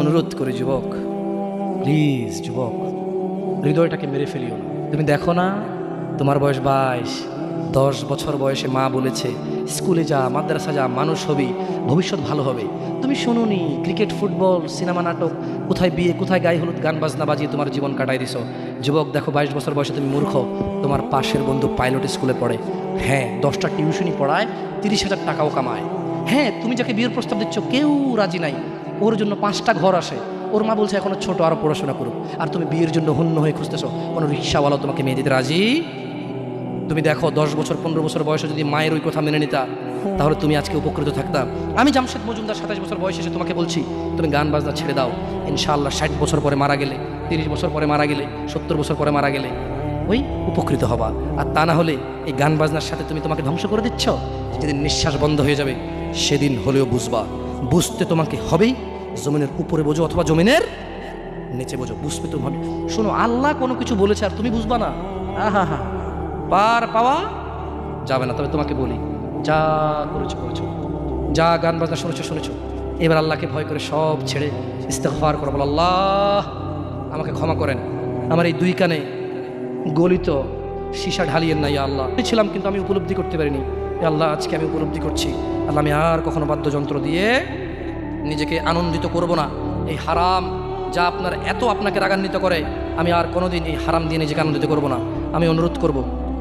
অনুরোধ করে যুবক, প্লিজ যুবক, হৃদয়টাকে মেরে ফেলিও না। তুমি দেখো না, তোমার বয়স 22, 10 বছর বয়সে মা বলেছে স্কুলে যা, মাদ্রাসা যা, মানুষ হবি, ভবিষ্যৎ ভালো হবে। তুমি শোনোনি, ক্রিকেট, ফুটবল, সিনেমা, নাটক, কোথায় বিয়ে, কোথায় গায়ে হলুদ, গান বাজনা বাজিয়ে তোমার জীবন কাটাই দিছো। যুবক দেখো, 22 বছর বয়সে তুমি মূর্খ। তোমার পাশের বন্ধু পাইলট স্কুলে পড়ে, হ্যাঁ 10টা টিউশনই পড়ায়, 30,000 টাকাও কামায়। হ্যাঁ, তুমি যাকে বিয়ের প্রস্তাব দিচ্ছ কেউ রাজি নাই, ওর জন্য 5টা ঘর আসে, ওর মা বলছে এখনো ছোট, আরো পড়াশোনা করুক, আর তুমি বিয়ের জন্য হন্য হয়ে খুঁজতেছো। কোনো রিক্সাওয়ালাও তোমাকে মেয়ে দিতে রাজি। তুমি দেখো 10 বছর 15 বছর বয়সে যদি মায়ের ওই কথা মেনে নিতা, তাহলে তুমি আজকে উপকৃত থাকতা। আমি জামশেদ মজুমদার 27 বছর বয়সে এসে তোমাকে বলছি তুমি গান বাজনা ছেড়ে দাও। ইনশাআল্লাহ 60 বছর পরে মারা গেলে, 30 বছর পরে মারা গেলে, 70 বছর পরে মারা গেলে ওই উপকৃত হবা। আর তা না হলে এই গান বাজনার সাথে তুমি তোমাকে ধ্বংস করে দিচ্ছ। যেদিন নিঃশ্বাস বন্ধ হয়ে যাবে সেদিন হলেও বুঝবা। বুঝতে তোমাকে হবেই, জমিনের উপরে বোঝো অথবা জমিনের নিচে বোঝো, বুঝবে তুমি হবে। শোনো, আল্লাহ কোনো কিছু বলেছে আর তুমি বুঝবা না, আহা হা, পার পাওয়া যাবে না। তবে তোমাকে বলি, যা করেছো করেছো, যা গান বাজনা শুনেছো শুনেছো, এবার আল্লাহকে ভয় করে সব ছেড়ে ইস্তেগফার করো, বলো আল্লাহ আমাকে ক্ষমা করেন, আমার এই 2 কানে গলিত সীসা ঢালিয়েন না ইয়া আল্লাহ। ছিলাম কিন্তু আমি উপলব্ধি করতে পারিনি, ইয়া আল্লাহ আজকে আমি উপলব্ধি করছি। আল্লাহ আমি আর কখনো বাদ্যযন্ত্র দিয়ে নিজেকে আনন্দিত করব না। এই হারাম যা আপনাকে রাগান্বিত করে, আমি আর কোনোদিন এই হারাম দিয়ে নিজেকে আনন্দিত করব না। আমি অনুরোধ করব,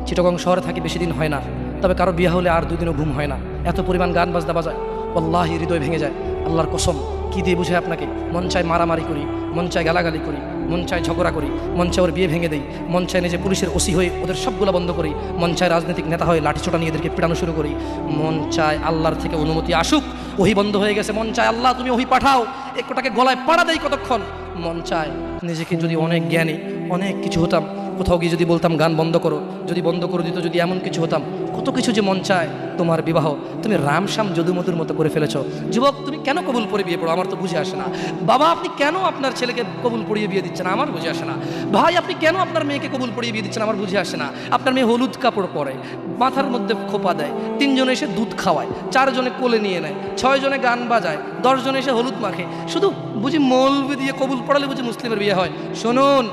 চিটাগং শহরে থাকি, বেশি দিন হয় না, তবে কারো বিয়ে হলে আর 2 দিনও ঘুম হয় না, এত পরিমাণ গান বাজনা বাজায়, আল্লাহি হৃদয় ভেঙে যায়। আল্লাহর কসম, কি দিয়ে বুঝায় আপনাকে? মন চায় মারামারি করি, মন চায় গালাগালি করি, মন চায় ঝগড়া করি, মন চায় ওর বিয়ে ভেঙে দেই, মন চায় নিজে পুলিশের ওসি হয়ে ওদের সবগুলো বন্ধ করি, মন চায় রাজনৈতিক নেতা হয়ে লাঠিছোটা নিয়ে এদেরকে পিটানো শুরু করি, মন চায় আল্লাহর থেকে অনুমতি আসুক, ওহি বন্ধ হয়ে গেছে, মন চায় আল্লাহ তুমি ওহি পাঠাও, একটাকে গলায় পাড়া দেয় কতক্ষণ। মন চায় নিজেকে যদি অনেক জ্ঞানী, অনেক কিছু হতাম, কোথাও গিয়ে যদি বলতাম গান বন্ধ করো, যদি বন্ধ করে দিত, যদি এমন কিছু হতাম, কত কিছু যে মন চায়। তোমার বিবাহ তুমি রামশ্যাম যদুমধুর মতো করে ফেলেছো। যুবক, তুমি কেন কবুল পড়ে বিয়ে পড়ো? আমার তো বুঝে আসে না। বাবা, আপনি কেন আপনার ছেলেকে কবুল পড়িয়ে বিয়ে দিচ্ছেন? আমার বুঝে আসে না। ভাই, আপনি কেন আপনার মেয়েকে কবুল পড়িয়ে বিয়ে দিচ্ছেন? আমার বুঝে আসে না। আপনার মেয়ে হলুদ কাপড় পরে, মাথার মধ্যে খোপা দেয়, 3 জনে এসে দুধ খাওয়ায়, 4 জনে কোলে নিয়ে নেয়, 6 জনে গান বাজায়, 10 জনে এসে হলুদ মাখে, শুধু বুঝি মৌলবি দিয়ে কবুল পড়ালে বুঝি মুসলিমের বিয়ে হয়? শুনুন,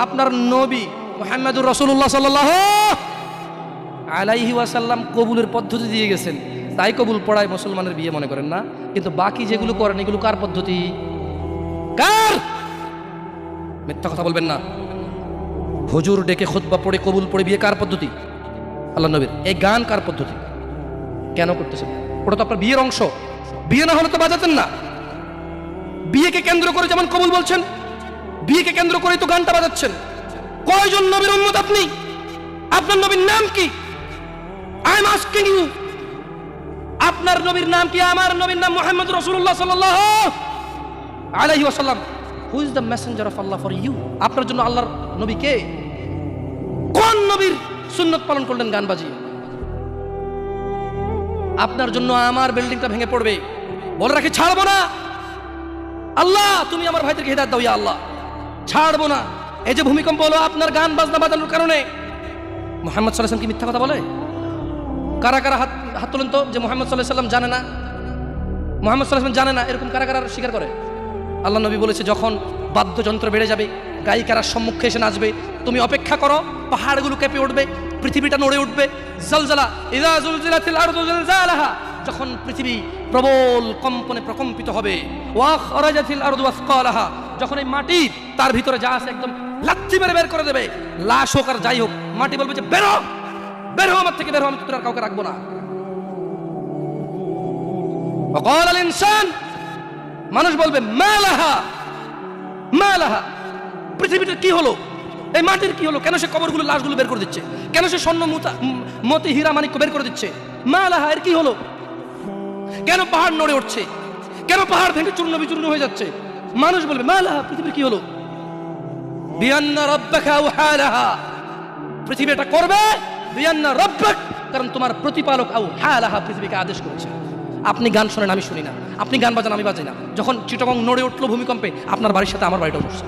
আপনার নবী মুহাম্মদুর রাসূলুল্লাহ সাল্লাল্লাহু আলাইহি ওয়াসাল্লাম কবুলের পদ্ধতি দিয়ে গেছেন, তাই কবুল পড়ায় মুসলমানের বিয়ে মনে করেন না। কিন্তু বাকি যেগুলো করেন এগুলো কার পদ্ধতি? কার? মিথ্যা কথা বলবেন না। হুজুর ডেকে খুতবা পড়ে কবুল পড়ে বিয়ে কার পদ্ধতি? আল্লাহ নবীর। এই গান কার পদ্ধতি? কেন করতেছেন? ওটা তো আপনার বিয়ের অংশ। বিয়ে না হলে তো বাজাতেন না। বিয়েকে কেন্দ্র করে যেমন কবুল বলছেন, বিয়েকে কেন্দ্র করেই তো গানটা বাজাচ্ছেন। কয়জন নবীর উম্মত আপনি? আপনার নবীর নাম কি? আই এম আস্কিং ইউ, আপনার নবীর নাম কি? আমার নবীর নাম মুহাম্মদ রাসূলুল্লাহ সাল্লাল্লাহু আলাইহি ওয়াসাল্লাম। Who is the messenger of Allah for you? আপনার জন্য আল্লাহর নবী কে? কোন নবীর সুন্নাত পালন করলেন গান বাজিয়ে? আপনার জন্য আমার বিল্ডিংটা ভেঙে পড়বে, বলে রাখি ছাড়বো না। আল্লাহ তুমি আমার ভাইদেরকে হিদায়াত দাও ইয়া আল্লাহ, ছাড়বো না। এই যে ভূমিকম্প হলো আপনার গান বাজনা বাজানোর কারণে। মুহাম্মদ সাল্লাল্লাহু আলাইহি ওয়াসাল্লাম কি মিথ্যা কথা বলে? কারা কারা হাত তোলেন তো যে মুহাম্মদ সাল্লাল্লাহু আলাইহি ওয়াসাল্লাম জানে না, মুহাম্মদ সাল্লাল্লাহু আলাইহি ওয়াসাল্লাম জানে না, এরকম কারা কারা স্বীকার করে? আল্লাহ নবী বলেছে, যখন বাদ্যযন্ত্র বেড়ে যাবে, গায়িকারা সম্মুখে এসে নাচবে, তুমি অপেক্ষা করো, পাহাড়গুলো কেঁপে উঠবে, পৃথিবীটা নড়ে উঠবে। জালজালা ইযা জুলজিলাতিল আরদু জিলজালাহা, যখন পৃথিবী প্রবল কম্পনে প্রকম্পিত হবে, ওয়া খরাজাতিল আরদু আসকালাহা, যখন এই মাটি তার ভিতরে যা আছে একদম লাথি মেরে বের করে দেবে, লাশ হোক আর যাই হোক, মাটি বলবে যে বেরো, বের হও আমার থেকে, বের হও, আমি তোর আর কাউকে রাখবো না। ওয়াকাল আল ইনসান, মানুষ বলবে মালাহা মালাহা, পৃথিবীটা কি হলো, এই মাটির কি হলো, কেন সে কবরগুলো লাশগুলো বের করে দিচ্ছে, কেন সে স্বর্ণ মতি হীরা মানিক্য বের করে দিচ্ছে, মালাহা এর কি হলো, কেন পাহাড় নড়ে উঠছে, কেন পাহাড় ভেঙে চূর্ণ বিচূর্ণ হয়ে যাচ্ছে? মানুষ বলবে মালাহা, পৃথিবীর কি হলো? বিআন্না রাব্বাকা আওহালাহা, পৃথিবী এটা করবে, বিআন্না রাব্বাক, কারণ তোমার প্রতিপালক আওহালাহা পৃথিবীকে আদেশ করেছে। আপনি গান শোনেন, আমি শুনি না, আপনি গান বাজান, আমি বাজাই না। যখন চিটাগং নড়ে উঠলো ভূমিকম্পে, আপনার বাড়ির সাথে আমার বাড়িটাও নড়ছে।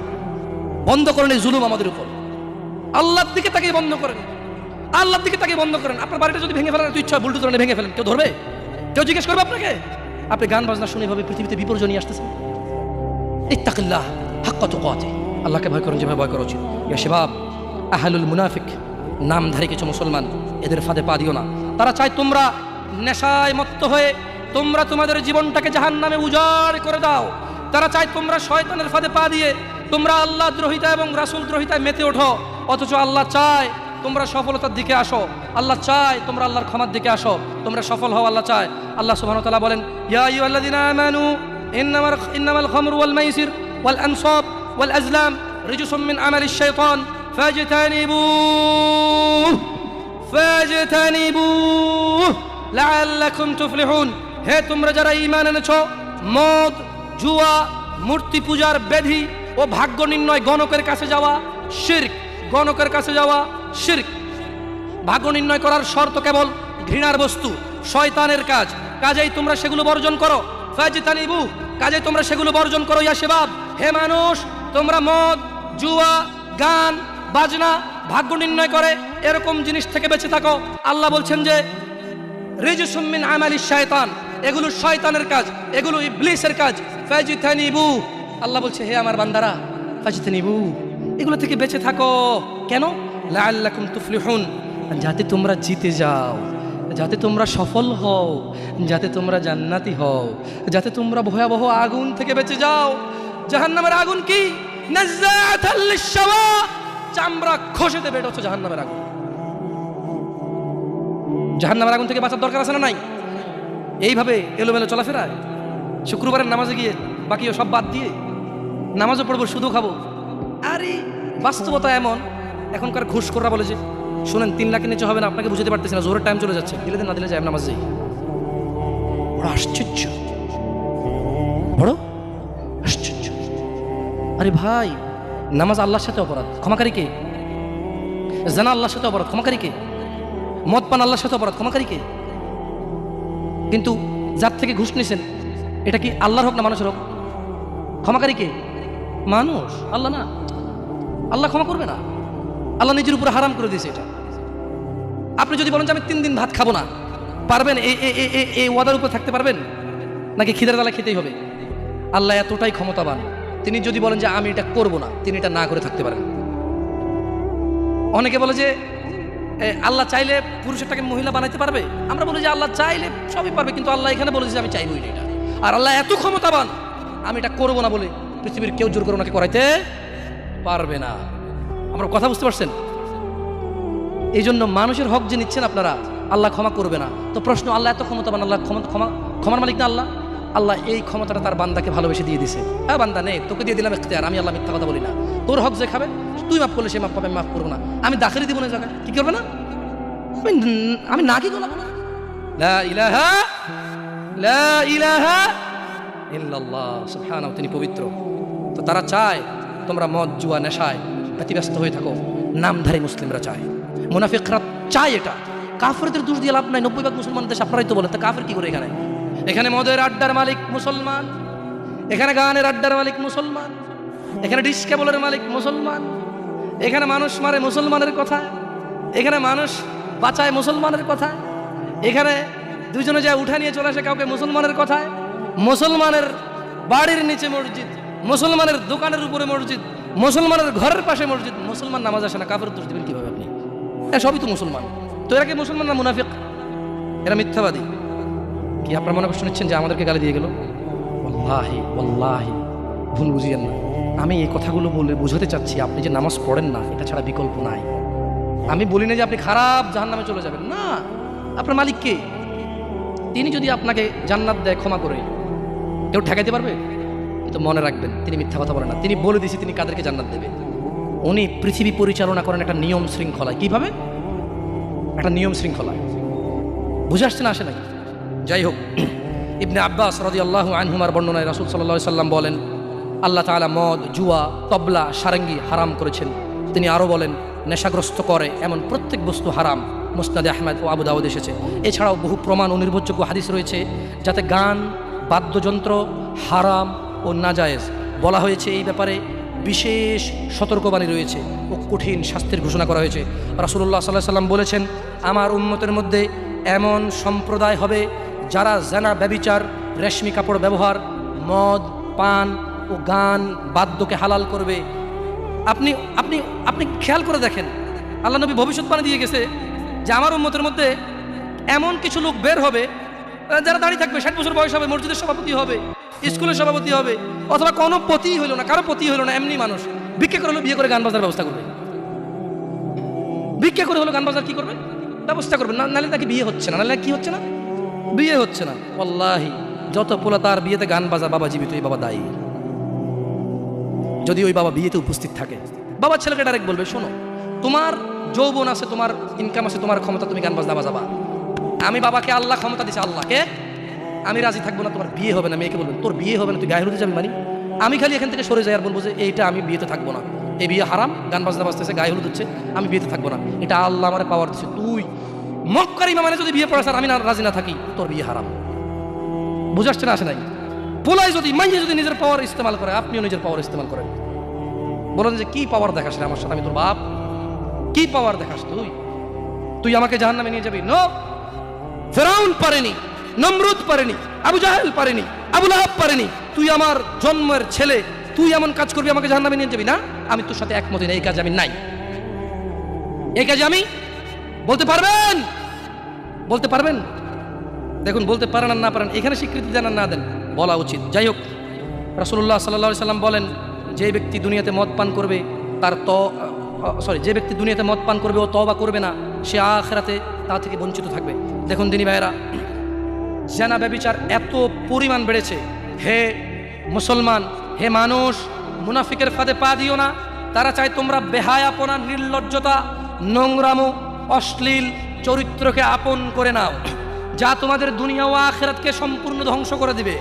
বন্ধ করেন এই জুলুম আমাদের উপর। আল্লাহর দিকে তাকিয়ে বন্ধ করেন, আল্লাহর দিকে তাকিয়ে বন্ধ করেন। আপনার বাড়িটা যদি ভেঙে ফেলার ইচ্ছা, বুলডোজার ভেঙে ফেলেন, কেউ ধরবে? কেউ জিজ্ঞেস করবে আপনাকে? আপনি গান বাজনা শুনে ভাবে পৃথিবীতে বিপর্যয় নিয়ে আসতেছেন। ইত্তাকিল্লাহ হাক্কা তুকাতিহ, আল্লাহকে ভয় করুন যেভাবে ভয় করা উচিত। ইয়া শাবাব, আহলুল মুনাফিক, নামধারী কিছু মুসলমান, এদের ফাঁদে পা দিও না। তারা চায় তোমরা নেশায় মত্ত হয়ে তোমরা তোমাদের জীবনটাকে জাহান্নামে উজাড় করে দাও। তারা চায় তোমরা শয়তানের ফাঁদে পা দিয়ে তোমরা আল্লাহ দ্রোহিতা এবং রাসূল দ্রোহিতায় মেতে ওঠো। অথচ আল্লাহ চায় তোমরা সফলতার দিকে আসো, আল্লাহ চায় তোমরা আল্লাহর ক্ষমার দিকে আসো, তোমরা সফল হও, আল্লাহ চায়। আল্লাহ সুবহানাহু ওয়া তাআলা বলেন, ইয়া আইয়ুহাল্লাযীনা আমানু ইন্নামাল খামরু ওয়াল মাইসির ওয়াল আনসাব ওয়াল আজলাম রিজসুম মিন আমালিশ শাইতান ফাজতানিবুহু লাআল্লাকুম তুফলিহুন। হে তোমরা যারা ঈমান এনেছো, মদ, জুয়া, মূর্তি পূজার ব্যাধি ও ভাগ্য নির্ণয় গণকের কাছে যাওয়া শিরক, গণকের কাছে যাওয়া শিরক। ভাগ্য নির্ণয় করার শর্ত কেবল ঘৃণার বস্তু, শয়তানের কাজ, কাজেই তোমরা সেগুলো বর্জন করো। ফাজতানিবু, কাজেই তোমরা সেগুলো বর্জন করো। ইয়া শাবাব, হে মানুষ, তোমরা মদ, জুয়া, গান, বাজনা, ভাগ্য নির্ণয় করে এরকম জিনিস থেকে বেঁচে থাকো। আল্লাহ বলছেন যে রিজসুম মিন আমালিশ শায়তান, এগুলো শয়তানের কাজ, এগুলো ইবলিসের কাজ। ফাজতানিবু, আল্লাহ বলছে হে আমার বান্দারা, ফাজতানিবু, এগুলো থেকে বেঁচে থাকো। কেন? লাআল্লাকুম তুফলিহুন, যাতে তোমরা জিতে যাও, যাতে তোমরা সফল হও, যাতে তোমরা জান্নাতি হও, যাতে তোমরা ভয়াবহ আগুন থেকে বেঁচে যাও। জাহান্নামের আগুন কি? নাযাআতাল লিশশাওয়া, চামড়া খসে দেবে, এটা হচ্ছে জাহান্নামের আগুন। জাহান্নামের আগুন থেকে বাঁচার দরকার আছে না নাই? এইভাবে এলোমেলো চলাফেরা, শুক্রবারের নামাজে গিয়ে বাকি সব বাদ দিয়ে নামাজও পড়বো, শুধু খাবো। আরে বাস্তবতা এমন, এখনকার ঘুষখোররা বলে যে শুনেন 3 লাখের নিচে হবে না, আপনাকে বুঝতে পারতেছি না, জোরের টাইম চলে যাচ্ছে, দিলে দেন না দিলে যায় নামাজ যাই। বড় আশ্চর্য, বড় আশ্চর্য। আরে ভাই, নামাজ আল্লাহর সাথে অপরাধ, ক্ষমাকারী কে? জানা আল্লাহর সাথে অপরাধ, ক্ষমাকারী কে? মদ পান আল্লাহর সাথে অপরাধ, ক্ষমাকারী কে? কিন্তু যার থেকে ঘুষ নিছেন, এটা কি আল্লাহর হোক না মানুষের হোক? ক্ষমাকারী কে? মানুষ, আল্লাহ না। আল্লাহ ক্ষমা করবে না, আল্লাহ নিজের উপরে হারাম করে দিয়েছে এটা। আপনি যদি বলেন যে আমি 3 দিন ভাত খাবো না, পারবেন? এই ওয়াদার উপর থাকতে পারবেন? নাকি খিদের জ্বালা খেতেই হবে? আল্লাহ এতটাই ক্ষমতাবান, তিনি যদি বলেন যে আমি এটা করবো না, তিনি এটা না করে থাকতে পারেন। অনেকে বলে যে আল্লাহ চাইলে পুরুষটাকে মহিলা বানাইতে পারবে। আমরা বলি যে আল্লাহ চাইলে সবই পারবে, কিন্তু আল্লাহ এখানে বলেছে আমি চাইবই না এটা। আর আল্লাহ এত ক্ষমতাবান, আমি এটা করবো না বলে পৃথিবীর কেউ জোর করে ওনাকে করাইতে পারবে না। আমরা কথা বুঝতে পারছেন? এই জন্য মানুষের হক যে নিচ্ছেন আপনারা, আল্লাহ ক্ষমা করবে না। তো প্রশ্ন, আল্লাহ এত ক্ষমতাবান, আল্লাহ ক্ষমার মালিক না আল্লাহ? আল্লাহ এই ক্ষমতাটা তার বান্দাকে ভালোবেসে দিয়ে দিছে। হ্যাঁ বান্দা নে, তোকে দিয়ে দিলাম ইখতিয়ার, আমি আল্লাহ মিথ্যা কথা বলি না। তোর হক যে খাবে, তুই মাফ করলে সে মাফ পাবে, আমি মাফ করবো না। আমি দাখিলি দিব না জায়গায়, কি করবে না? আমি না কি গোলাবো না। লা ইলাহা ইল্লাল্লাহ, সুবহানাহু, তিনি পবিত্র। তো তারা চায় তোমরা মদ, জুয়া, নেশায় ব্যতিব্যস্ত হয়ে থাকো। নামধারী মুসলিমরা চায়, মুনাফিকরা চায় এটা। কাফেরদের দোষ দিয়ে লাভ নাই, 90% মুসলমান দেশ, আপনারাই তো বলেন। তা কাফের কি করে? এখানে মদের আড্ডার মালিক মুসলমান, এখানে গানের আড্ডার মালিক মুসলমান, এখানে ডিস কেবলের মালিক মুসলমান, এখানে মানুষ মারে মুসলমানের কথা, এখানে মানুষ বাঁচায় মুসলমানের কথা, এখানে দুজনে যায় উঠা নিয়ে চলে আসে কাউকে মুসলমানের কথায়, মুসলমানের বাড়ির নিচে মসজিদ, মুসলমানের দোকানের উপরে মসজিদ, মুসলমানের ঘরের পাশে মসজিদ। মুসলমান নামাজ আসে না, কাফের দোষ দিবেন কিভাবে আপনি? সবই তো মুসলমান। তো এরা কি মুসলমান না মুনাফিক? এরা মিথ্যাবাদী। কি আপনার মনে কষ্ট নিচ্ছেন যে আমাদেরকে গালি দিয়ে গেল? ওয়াল্লাহি ওয়াল্লাহি ভুল বুঝিয়েন না। আমি এই কথাগুলো বলে বোঝাতে চাচ্ছি, আপনি যে নামাজ পড়েন না, এটা ছাড়া বিকল্প নাই। আমি বলি না যে আপনি খারাপ জাহান্নামে চলে যাবেন, না। আপনার মালিক কে? তিনি যদি আপনাকে জান্নাত দেয় ক্ষমা করে, কেউ ঠেকাইতে পারবে? কিন্তু মনে রাখবেন, তিনি মিথ্যা কথা বলেন না। তিনি বলে দিয়েছে তিনি কাদেরকে জান্নাত দেবে। উনি পৃথিবী পরিচালনা করেন একটা নিয়ম শৃঙ্খলায়। কিভাবে? একটা নিয়ম শৃঙ্খলায়। বুঝে আসছে না, আসে নাই? যাই হোক, ইবনে আব্বাস রাদিয়াল্লাহু আনহুমার বর্ণনায় রাসূল সাল্লাল্লাহু আলাইহি সাল্লাম বলেন, আল্লাহ তাআলা মদ, জুয়া, তবলা, সারেঙ্গি হারাম করেছেন। তিনি আরও বলেন, নেশাগ্রস্ত করে এমন প্রত্যেক বস্তু হারাম। মুসনাদে আহমদ ও আবু দাউদ এসেছে। এছাড়াও বহু প্রমাণ ও নির্ভরযোগ্য হাদিস রয়েছে যাতে গান, বাদ্যযন্ত্র হারাম ও নাজায়েজ বলা হয়েছে। এই ব্যাপারে বিশেষ সতর্কবাণী রয়েছে ও কঠিন শাস্তির ঘোষণা করা হয়েছে। রাসূলুল্লাহ সাল্লাল্লাহু আলাইহি সাল্লাম বলেছেন, আমার উম্মতের মধ্যে এমন সম্প্রদায় হবে যারা জানা, ব্যভিচার, রেশমি কাপড় ব্যবহার, মদ পান, ও গান বাদ্যকে হালাল করবে। আপনি আপনি আপনি খেয়াল করে দেখেন, আল্লাহ নবী ভবিষ্যৎবাণী দিয়ে গেছে যে আমার উম্মতের মধ্যে এমন কিছু লোক বের হবে যারা দাঁড়িয়ে থাকবে, 60 বছর বয়স হবে, মসজিদের সভাপতি হবে, স্কুলের সভাপতি হবে, অথবা কোনো পতি হইলো না, কারো পতি হইলো না, এমনি মানুষ ভিক্ষা করে হলো বিয়ে করে গান বাজার ব্যবস্থা করবে। ভিক্ষা করে হলো গান বাজার কি করবে, ব্যবস্থা করবে। নাহলে তাকে বিয়ে হচ্ছে না, নাহলে কি হচ্ছে না, বিয়ে হচ্ছে না। ওয়াল্লাহি যত পোলা তার বিয়েতে গান বাজার, বাবা জীবিত, এই বাবা দায়ী। যদি ওই বাবা বিয়েতে উপস্থিত থাকে, বাবা ছেলেকে ডাইরেক্ট বলবে, শোনো তোমার যৌবন আছে, তোমার ইনকাম আছে, তোমার ক্ষমতা, তুমি গান বাজনা বাজাবা। আমি বাবাকে আল্লাহ ক্ষমতা দিছে, আল্লাহকে আমি রাজি থাকবো না, তোমার বিয়ে হবে না। মেয়েকে বলবেন তোর বিয়ে হবে না, তুই গায়ে হলুদে যাবি মানে? আমি খালি এখান থেকে সরে যাই আর বলবো যে এইটা আমি বিয়েতে থাকবো না, এই বিয়ে হারাম, গান বাজনা বাজতেছে, গায়ে হলুদ হচ্ছে, আমি বিয়েতে থাকবো না, এটা আল্লাহ আমার পাওয়ার দিচ্ছে। তুই মক্কার ইমামে যদি বিয়ে পড়াস আর আমি না রাজি না থাকি, তোর বিয়ে হারাম। বুঝাচ্ছে না, আসে নাই? পোলাই যদি মাইয়ে যদি নিজের পাওয়ার ইস্তেমাল করে, আপনিও নিজের পাওয়ার ইস্তেমাল করেন। বলেন যে কি পাওয়ার দেখাস রে আমার সাথে, আমি তোর বাপ, কি পাওয়ার দেখাস তুই? তুই আমাকে জাহান্নামে নিয়ে যাবি? নো, ফেরাউন পারেনি, নমরুদ পারেনি, আবু জাহেল পারেনি, আবু লাহাব পারেনি। তুই আমার জন্মের ছেলে, তুই এমন কাজ করবি আমাকে জাহান্নামে নিয়ে যাবি? না, আমি তোর সাথে একমত না, এই কাজে আমি নাই, এই কাজে আমি। বলতে পারবেন? বলতে পারবেন? দেখুন, বলতে পারেন আর না পারেন, এখানে স্বীকৃতি দেন আর না দেন, বলা উচিত। যাই হোক, রাসূলুল্লাহ সাল্লাল্লাহু আলাইহি সাল্লাম বলেন, যে ব্যক্তি দুনিয়াতে মদ পান করবে তার যে ব্যক্তি দুনিয়াতে মদ পান করবে ও তওবা করবে না, সে আখিরাতে তা থেকে বঞ্চিত থাকবে। দেখুন দিনী ভাইয়েরা, জিনা ব্যভিচার এত পরিমাণ বেড়েছে। হে মুসলমান, হে মানুষ, মুনাফিকের ফাঁদে পা দিও না। তারা চায় তোমরা বেহায়াপনা, নির্লজ্জতা, নোংরামো, অশ্লীল চরিত্রকে আপন করে নাও, যা তোমাদের দুনিয়া ও আখিরাতকে সম্পূর্ণ ধ্বংস করে দিবে,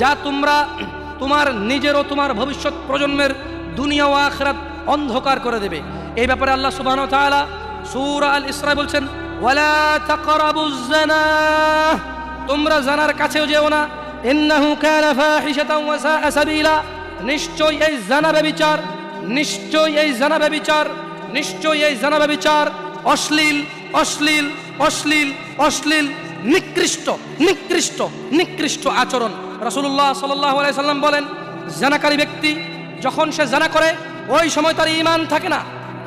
যা তোমরা তোমার নিজের ও তোমার ভবিষ্যৎ প্রজন্মের দুনিয়া ও আখিরাত অন্ধকার করে দেবে। এই ব্যাপারে আল্লাহ সুবহানাহু ওয়া তাআলা সূরা আল ইসরা বলছেন, ওয়ালা তাকরাবুজ জিনা, তোমরা জানার কাছেও যেও না, ইন্নাহু কানা ফাহিশাতাও ওয়া সাআ সাবিলা, নিশ্চয়ই এই জানা ব্যভিচার, নিশ্চয়ই এই জানা ব্যভিচার, নিশ্চয়ই এই জানা ব্যভিচার অশ্লীল, অশ্লীল, অশ্লীল, অশ্লীল, নিকৃষ্ট, নিকৃষ্ট, নিকৃষ্ট আচরণ। রাসূলুল্লাহ সাল্লাল্লাহু আলাইহি সাল্লাম বলেন, জানাকারী ব্যক্তি যখন সে জানা করে ওই সময় তার ঈমান থাকে না।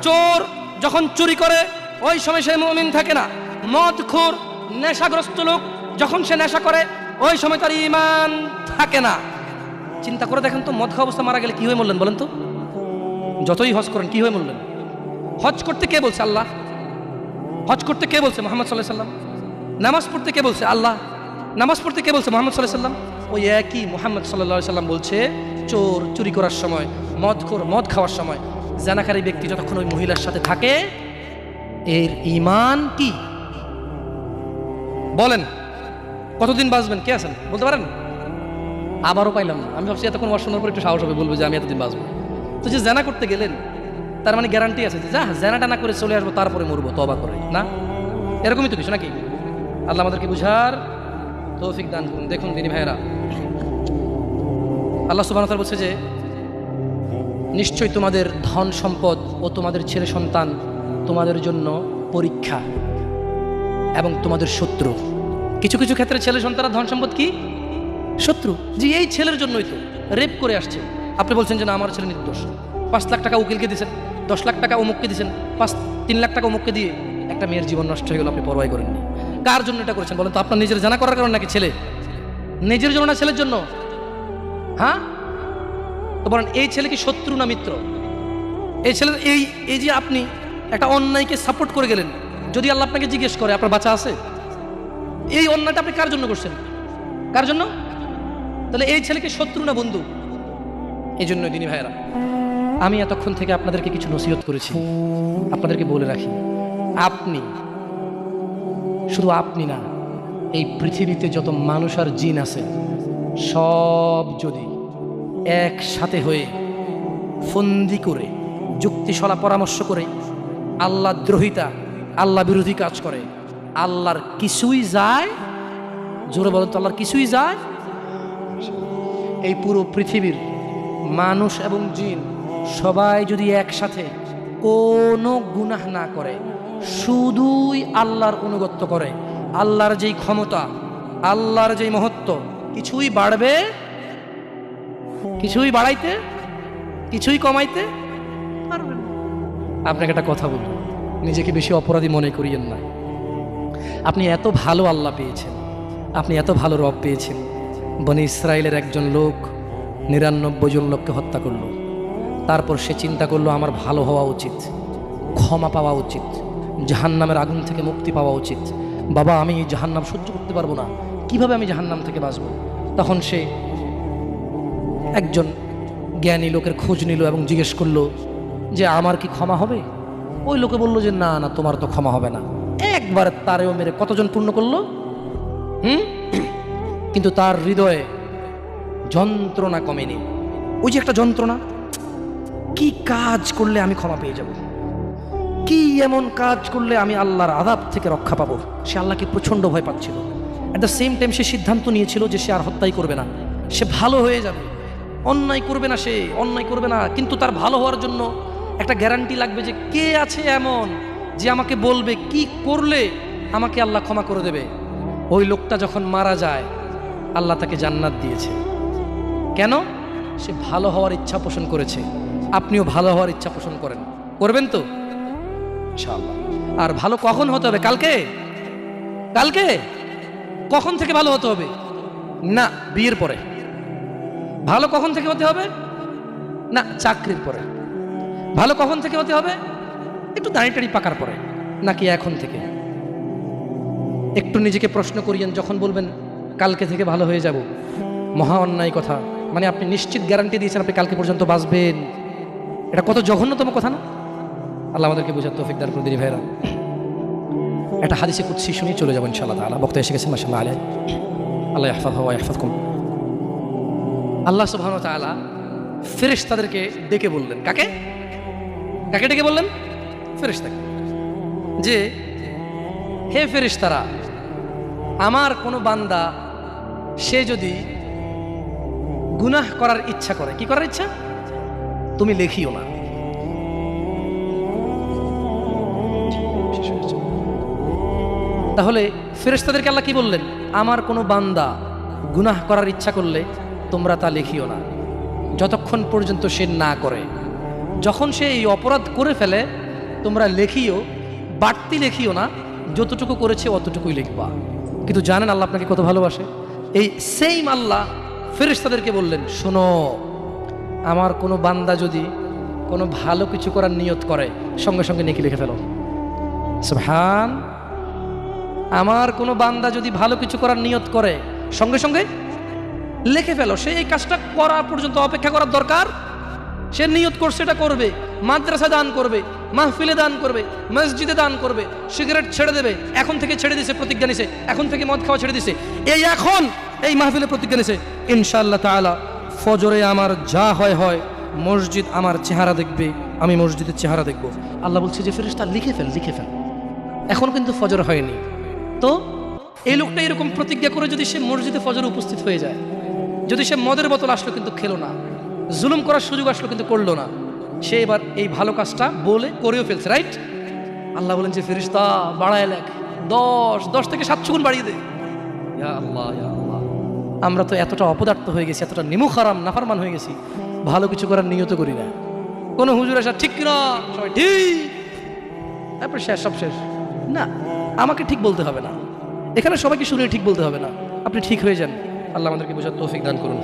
চোর যখন চুরি করে ওই সময় সে মুমিন থাকে না। মদখোর, নেশাগ্রস্ত লোক যখন সে নেশা করে ওই সময় তার ঈমান থাকে না। চিন্তা করে দেখেন তো, মদ খাওয়া অবস্থা মারা গেলে কি হয়ে মরলেন বলেন তো? যতই হজ করেন কি হয়ে মরলেন? হজ করতে কে বলছে? আল্লাহ। হজ করতে কে বলছে? মুহাম্মদ সাল্লাল্লাহু আলাইহি সাল্লাম। নামাজ পড়তে কে বলছে? আল্লাহ। নামাজ পড়তে কে বলছে? মুহাম্মদ সাল্লাল্লাহু আলাইহি সাল্লাম। ওই একই মুহাম্মদ সাল্লাল্লাহু আলাইহি সাল্লাম বলছে, চোর চুরি করার সময়, মদখোর মদ খাওয়ার সময়, জানাকারী ব্যক্তি যতক্ষণ ওই মহিলার সাথে থাকে এর ঈমান কি? বলেন কতদিন বাঁচবেন? কে আছেন বলতে পারেন? আবারও পাইলাম না। আমি ভাবছি এতক্ষণ ওয়াজ শোনার পর একটু সাহস হবে, বলবো যে আমি এতদিন বাঁচবো। তো যে জানা করতে গেলেন তার মানে গ্যারান্টি আছে যে যা জানাটা না করে চলে আসবো, তারপরে মরবো তওবা করে, না? এরকমই তো কিছু নাকি? আল্লাহ আমাদেরকে বুঝার তৌফিক দান করুন। দেখুন দিনী ভাইয়েরা, আল্লাহ সুবহানাহু ওয়া তাআলা বলছে যে নিশ্চয়ই তোমাদের ধন সম্পদ ও তোমাদের ছেলে সন্তান তোমাদের জন্য পরীক্ষা এবং তোমাদের শত্রু। কিছু কিছু ক্ষেত্রে ছেলে সন্তান ধন সম্পদ কি শত্রু। যে এই ছেলের জন্যই তো রেপ করে আসছে, আপনি বলছেন যে না আমার ছেলে নির্দোষ, 5 লাখ টাকা উকিলকে দিয়েছেন, 10 লাখ টাকা অমুককে দিয়েছেন, 3 লাখ টাকা অমুককে দিয়ে একটা মেয়ের জীবন নষ্ট হয়ে গেল, আপনি পরোয়াই করেননি। কার জন্য এটা করেছেন বলেন তো? আপনার নিজের জানা করার কারণে নাকি ছেলে? নিজের জন্য না ছেলের জন্য? হ্যাঁ, তো বলেন এই ছেলে কি শত্রু না মিত্র? এই ছেলের এই যে আপনি একটা অন্যায়কে সাপোর্ট করে গেলেন, যদি আল্লাহ আপনাকে জিজ্ঞেস করে আপনার বাচ্চা আছে, এই অন্যায়টা আপনি কার জন্য করছেন? কার জন্য? তাহলে এই ছেলেকে শত্রু না বন্ধু? এই জন্য দিনী ভাইয়েরা, আমি এতক্ষণ থেকে আপনাদেরকে কিছু নসিহত করেছি, আপনাদেরকে বলে রাখি, আপনি, শুধু আপনি না, এই পৃথিবীতে যত মানুষ আর জিন আছে সব যদি একসাথে হয়ে ফন্দি করে যুক্তিশলা পরামর্শ করে আল্লাহ দ্রোহিতা, আল্লাহ বিরোধী কাজ করে, আল্লাহর কিছুই যায়? জোরে বলেন তো, আল্লাহর কিছুই যায়? এই পুরো পৃথিবীর মানুষ এবং জিন সবাই যদি একসাথে কোনো গুনাহ না করে, শুধুই আল্লাহর অনুগত্য করে, আল্লাহর যেই ক্ষমতা, আল্লাহর যেই মহত্ব, কিছুই বাড়বে কিছুই বাড়াইতে, কিছুই কমাইতে পারবেন না। আপনাকে একটা কথা বলবো, নিজেকে বেশি অপরাধী মনে করিয়েন না। আপনি এত ভালো আল্লাহ পেয়েছেন, আপনি এত ভালো রব পেয়েছেন। বনি ইসরায়েলের একজন লোক 99 জন লোককে হত্যা করলো, তারপর সে চিন্তা করলো আমার ভালো হওয়া উচিত, ক্ষমা পাওয়া উচিত, জাহান্নামের আগুন থেকে মুক্তি পাওয়া উচিত। বাবা আমি এই জাহান্নাম সহ্য করতে পারবো না, কিভাবে আমি জাহান্নাম থেকে বাঁচবো? তখন সে একজন জ্ঞানী লোকের খোঁজ নিল এবং জিজ্ঞেস করলো যে আমার কি ক্ষমা হবে? ওই লোকে বলল যে না না, তোমার তো ক্ষমা হবে না। একবার তারেও মেরে কতজন পূর্ণ করলো? কিন্তু তার হৃদয়ে যন্ত্রণা কমেনি। ওই যে একটা যন্ত্রণা, কি কাজ করলে আমি ক্ষমা পেয়ে যাব, কি এমন কাজ করলে আমি আল্লাহর আযাব থেকে রক্ষা পাবো। সে আল্লাহকে প্রচণ্ড ভয় পাচ্ছিল। অ্যাট দ্য সেম টাইম সে সিদ্ধান্ত নিয়েছিল যে সে আর হত্যাই করবে না, সে ভালো হয়ে যাবে, অন্যায় করবে না, সে অন্যায় করবে না। কিন্তু তার ভালো হওয়ার জন্য একটা গ্যারান্টি লাগবে যে কে আছে এমন যে আমাকে বলবে কি করলে আমাকে আল্লাহ ক্ষমা করে দেবে। ওই লোকটা যখন মারা যায় আল্লাহ তাকে জান্নাত দিয়েছে। কেন? সে ভালো হওয়ার ইচ্ছা পোষণ করেছে। আপনিও ভালো হওয়ার ইচ্ছা পোষণ করেন, করবেন তো ইনশাআল্লাহ। আর ভালো কখন হতে হবে? কালকে? কালকে? কখন থেকে ভালো হতে হবে? না বিয়ের পরে। ভালো কখন থেকে হতে হবে? না চাকরির পরে। ভালো কখন থেকে হতে হবে? একটু দাঁড়িয়ে পাকার পরে, নাকি এখন থেকে? একটু নিজেকে প্রশ্ন করিয়েন, যখন বলবেন কালকে থেকে ভালো হয়ে যাব, মহা অন্যায় কথা। মানে আপনি নিশ্চিত গ্যারান্টি দিয়েছেন আপনি কালকে পর্যন্ত বাঁচবেন। এটা কত জঘন্যতম কথা না? আল্লাহ আমাদেরকে বোঝার তৌফিক দান করে দিন ভাইরা। একটা হাদিসে কুদসি শুনিয়ে চলে যাবেন ইনশাআল্লাহ তাআলা। বক্তা এসে গেছেন মাশাআল্লাহ আলাইহি। আল্লাহ ইয়াহফাযহু ওয়া ইয়াহফাযকুম। আল্লাহ সুবহানাহু ওয়া তাআলা ফেরেশতাদেরকে ডেকে বললেন। কাকে? কাকে ডেকে বললেন? ফেরেশতাকে। যে হে ফেরেশতারা, আমার কোনো বান্দা সে যদি গুনাহ করার ইচ্ছা করে, কি করার ইচ্ছা? তুমি লেখিও না। তাহলে ফেরেশতাদেরকে আল্লাহ কি বললেন? আমার কোনো বান্দা গুনাহ করার ইচ্ছা করলে তোমরা তা লেখিও না, যতক্ষণ পর্যন্ত সে না করে। যখন সে এই অপরাধ করে ফেলে তোমরা লেখিও, বাড়তি লেখিও না, যতটুকু করেছে অতটুকুই লিখবা। কিন্তু জানেন আল্লাহ আপনাকে কত ভালোবাসে? এই সেম আল্লাহ ফেরেশতাদেরকে বললেন, শোনো, আমার কোনো বান্দা যদি কোনো ভালো কিছু করার নিয়ত করে সঙ্গে সঙ্গে নেকি লিখে ফেলো। সুবহান। আমার কোনো বান্দা যদি ভালো কিছু করার নিয়ত করে সঙ্গে সঙ্গে লিখে ফেলো। সে এই কাজটা করা পর্যন্ত অপেক্ষা করার দরকার? সে নিয়ত করছে এটা করবে, মাদ্রাসা দান করবে, মাহফিলে দান করবে, মসজিদে দান করবে, সিগারেট ছেড়ে দেবে, এখন থেকে ছেড়ে দিছে, প্রতিজ্ঞা নিছে, এখন থেকে মদ খাওয়া ছেড়ে দিছে, এই এখন এই মাহফিলে প্রতিজ্ঞা নিছে, ইনশাআল্লাহ তাআলা ফজরে আমার যা হয় হয়, মসজিদ আমার চেহারা দেখবে, আমি মসজিদের চেহারা দেখব। আল্লাহ বলছে যে ফেরেশতা লিখে ফেল, লিখে ফেল। এখন কিন্তু ফজর হয়নি, তো এই লোকটা এরকম প্রতিজ্ঞা করে যদি সে মসজিদে ফজরে উপস্থিত হয়ে যায়, যদি সে মদের বোতল আসলো কিন্তু খেলো না, জুলুম করার সুযোগ আসলো কিন্তু করলো না, সে এবার এই ভালো কাজটা বলে করেও ফেলছে, রাইট? আল্লাহ বলেন যে ফেরেশতা বাড়ায় লেখ, 10 থেকে 700 গুণ বাড়িয়ে দে। ইয়া আল্লাহ, ইয়া আল্লাহ, আমরা তো এতটা অপদার্থ হয়ে গেছি, এতটা নিমুখারাম নাফরমান হয়ে গেছি, ভালো কিছু করার নিয়ত করি না। কোনো হুজুর আসা ঠিক কিনা, সবাই ঠিক, তারপর শেষ, সব শেষ। না, আমাকে ঠিক বলতে হবে না, এখানে সবাইকে শুনে ঠিক বলতে হবে না, আপনি ঠিক হয়ে যান। আল্লাহ আমাদেরকে বোঝার তৌফিক দান করুন।